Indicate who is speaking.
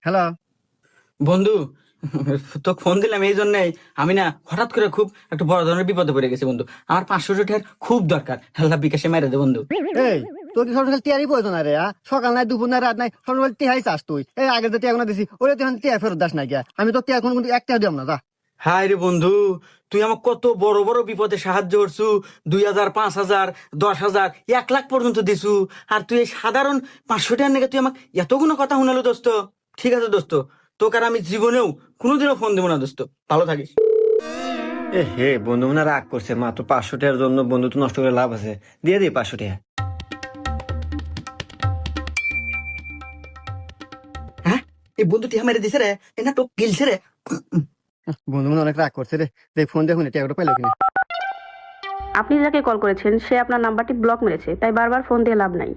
Speaker 1: Hello
Speaker 2: বন্ধু, তো phone দিলাম এই জন্যই, আমি না হঠাৎ করে খুব একটা বড় ধরনের বিপদে পড়ে গেছি বন্ধু। আমার 500 টাকার খুব দরকার, আল্লাহ বিকাশে মেরে দে বন্ধু।
Speaker 1: এই তোর কি সকাল টিয়ারই প্রয়োজন রে সকাল নাই দুপুর নাই রাত নাই সকাল টিহাই চাস তুই এই আগে যে টিয়া গুনা দিছি ওরে তুই টিয়া ফেরত দাস নাই গিয়া আমি তো টিয়া কোনো একটা দিলাম না যা।
Speaker 2: হায় রে বন্ধু, তুই আমার কত বড় বড় বিপদে সাহায্য করছু। 2,000, 5,000, 10,000, 1 লাখ পর্যন্ত দিছু। আর তুই এই সাধারণ 500 টাকার নাকি তুই আমাকে এতগুলো কথা শুনালো দোস্ত। ঠিক আছে দোস্ত, তোকে আর আমি জীবনেও কোনোদিনও ফোন দেবো না দোস্ত। ভালো থাকিস।
Speaker 1: এ হে বন্ধু মনে রাগ করছে মাত্র 500 টাকার জন্য বন্ধু তো নষ্ট করে লাভ আছে দিয়ে দিই 500 টাকা।
Speaker 2: হ্যাঁ, এই বন্ধু টিহা মেরে দিছে রে, এ না তো গিলছে রে।
Speaker 1: বন্ধু মনে অনেক রাগ করছে রে দেখ ফোন দেখুন টিয়াটা পাইলো কিনা।
Speaker 3: আপনি যাকে কল করেছেন সে আপনার নাম্বারটি ব্লক মেরেছে, তাই বারবার ফোন দিয়ে লাভ নাই।